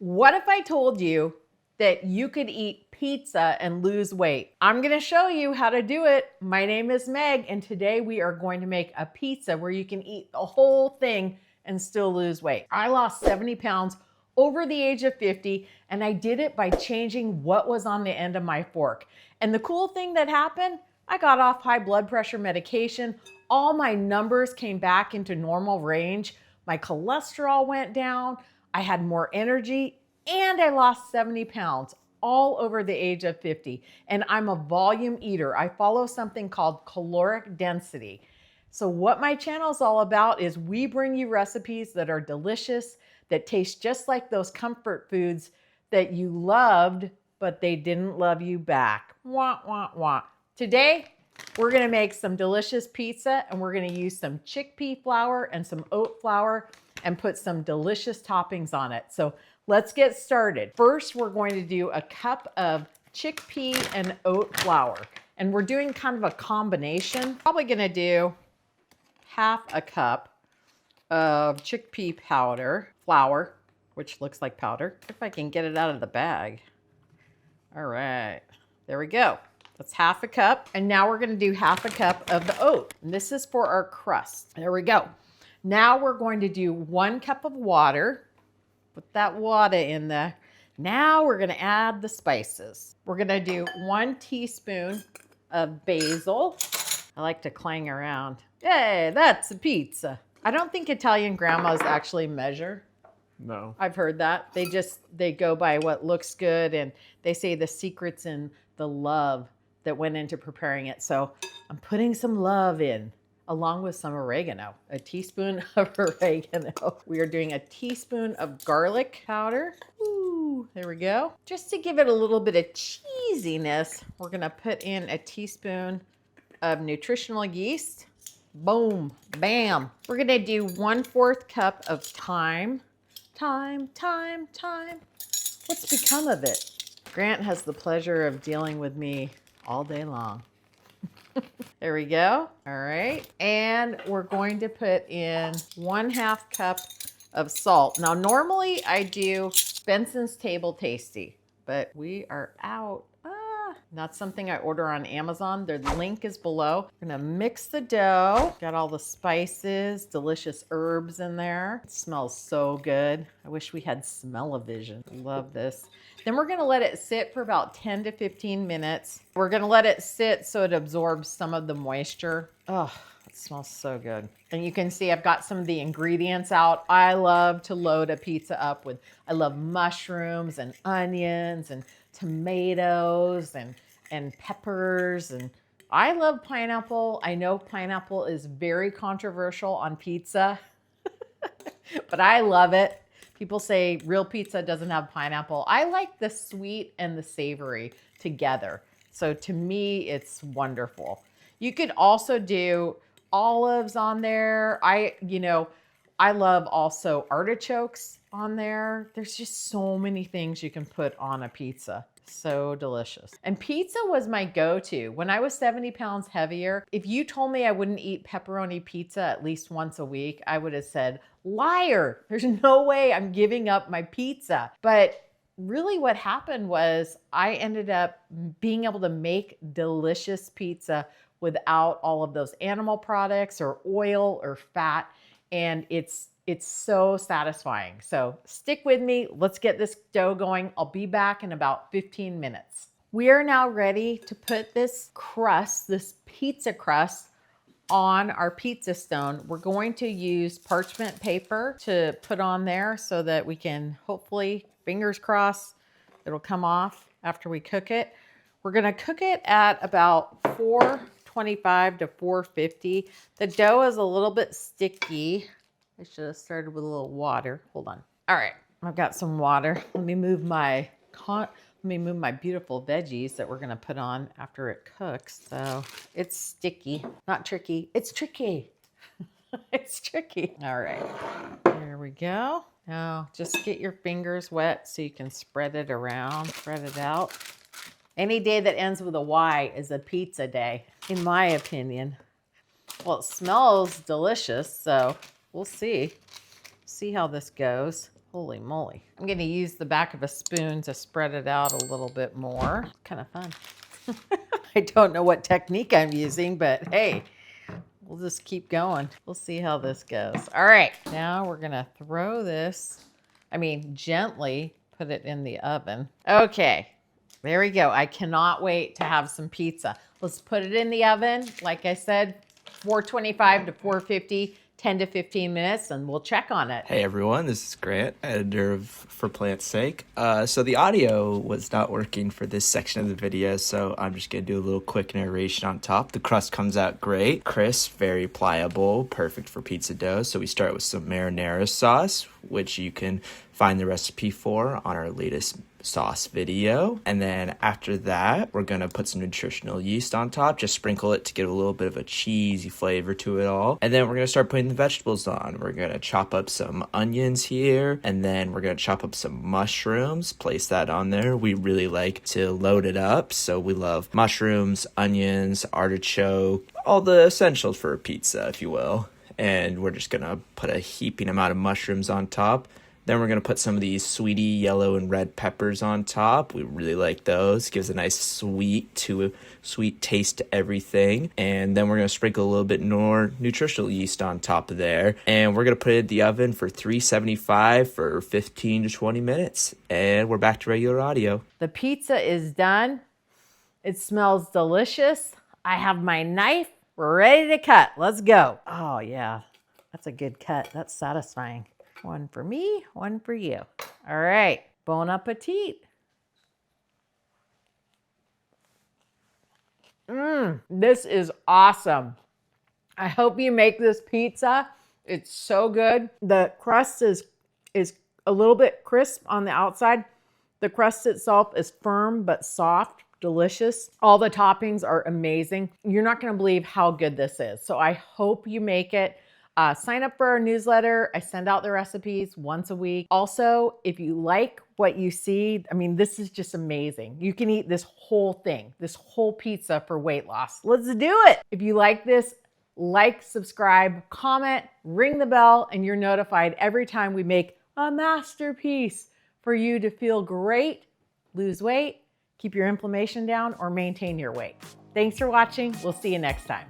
What if I told you that you could eat pizza and lose weight? I'm gonna show you how to do it. My name is Meg, and today we are going to make a pizza where you can eat the whole thing and still lose weight. I lost 70 pounds over the age of 50, and I did it by changing what was on the end of my fork. And the cool thing that happened, I got off high blood pressure medication. All my numbers came back into normal range. My cholesterol went down. I had more energy, and I lost 70 pounds all over the age of 50. And I'm a volume eater. I follow something called caloric density. So what my channel is all about is we bring you recipes that are delicious, that taste just like those comfort foods that you loved, but they didn't love you back. Wah, wah, wah. Today, we're gonna make some delicious pizza, and we're gonna use some chickpea flour and some oat flour and put some delicious toppings on it. So let's get started. First, we're going to do a cup of chickpea and oat flour. And we're doing kind of a combination. Probably gonna do half a cup of chickpea flour, which looks like powder. If I can get it out of the bag. All right, there we go. That's half a cup. And now we're gonna do half a cup of the oat. And this is for our crust. There we go. Now we're going to do 1 cup of water. Put that water in there. Now we're gonna add the spices. We're gonna do 1 teaspoon of basil. I like to clang around. Hey, that's a pizza. I don't think Italian grandmas actually measure. No. I've heard that. They go by what looks good, and they say the secret's in the love that went into preparing it. So I'm putting some love in, along with some oregano, a teaspoon of oregano. We are doing a teaspoon of garlic powder. Ooh, there we go. Just to give it a little bit of cheesiness, we're gonna put in a teaspoon of nutritional yeast. Boom, bam. We're gonna do 1/4 cup of thyme. Thyme. What's become of it? Grant has the pleasure of dealing with me all day long. There we go. All right. And we're going to put in 1/2 cup of salt. Now, normally I do Benson's Table Tasty, but we are out. Not something I order on Amazon. The link is below. We're gonna mix the dough. Got all the spices, delicious herbs in there. It smells so good. I wish we had smell-o-vision. Love this. Then we're gonna let it sit for about 10 to 15 minutes. We're gonna let it sit so it absorbs some of the moisture. Oh, it smells so good. And you can see I've got some of the ingredients out. I love to load a pizza up with, I love mushrooms and onions and tomatoes and peppers, and I love pineapple. I know pineapple is very controversial on pizza, but I love it. People say real pizza doesn't have pineapple. I like the sweet and the savory together. So to me, it's wonderful. You could also do olives on there. I love also artichokes on there. There's just so many things you can put on a pizza. So delicious. And pizza was my go-to. When I was 70 pounds heavier, if you told me I wouldn't eat pepperoni pizza at least once a week, I would have said, liar, there's no way I'm giving up my pizza. But really what happened was I ended up being able to make delicious pizza without all of those animal products or oil or fat. And it's so satisfying. So stick with me. Let's get this dough going. I'll be back in about 15 minutes. We are now ready to put this crust, this pizza crust, on our pizza stone. We're going to use parchment paper to put on there so that we can hopefully, fingers crossed, it'll come off after we cook it. We're gonna cook it at about 425 to 450. The dough is a little bit sticky. I should have started with a little water. Hold on. All right, I've got some water. Let me move my beautiful veggies that we're gonna put on after it cooks. So it's sticky, not tricky. It's tricky. It's tricky. All right, there we go. Now just get your fingers wet so you can spread it around, spread it out. Any day that ends with a Y is a pizza day, in my opinion. Well, it smells delicious, so we'll see how this goes. Holy moly. I'm gonna use the back of a spoon to spread it out a little bit more. Kind of fun. I don't know what technique I'm using, but hey, we'll just keep going. We'll see how this goes. All right, now we're gonna throw this, gently put it in the oven. Okay, there we go. I cannot wait to have some pizza. Let's put it in the oven. Like I said, 425 to 450, 10 to 15 minutes, and we'll check on it. Hey everyone, this is Grant, editor of For Plant's Sake. So the audio was not working for this section of the video, so I'm just going to do a little quick narration on top. The crust comes out great, crisp, very pliable, perfect for pizza dough. So we start with some marinara sauce, which you can find the recipe for on our latest sauce video. And then after that, we're gonna put some nutritional yeast on top, just sprinkle it to give a little bit of a cheesy flavor to it all. And then we're gonna start putting the vegetables on. We're gonna chop up some onions here, and then we're gonna chop up some mushrooms, place that on there. We really like to load it up, so we love mushrooms, onions, artichoke, all the essentials for a pizza, if you will. And we're just gonna put a heaping amount of mushrooms on top. Then we're going to put some of these sweetie yellow and red peppers on top. We really like those. Gives a nice sweet taste to everything. And then we're going to sprinkle a little bit more nutritional yeast on top of there. And we're going to put it in the oven for 375 for 15 to 20 minutes. And we're back to regular audio. The pizza is done. It smells delicious. I have my knife. We're ready to cut. Let's go. Oh, yeah. That's a good cut. That's satisfying. One for me, one for you. All right, bon appetit. This is awesome. I hope you make this pizza. It's so good. The crust is a little bit crisp on the outside. The crust itself is firm but soft, delicious. All the toppings are amazing. You're not gonna believe how good this is. So I hope you make it. Sign up for our newsletter. I send out the recipes once a week. Also, if you like what you see, this is just amazing. You can eat this whole thing, this whole pizza for weight loss. Let's do it. If you like this, like, subscribe, comment, ring the bell, and you're notified every time we make a masterpiece for you to feel great, lose weight, keep your inflammation down, or maintain your weight. Thanks for watching. We'll see you next time.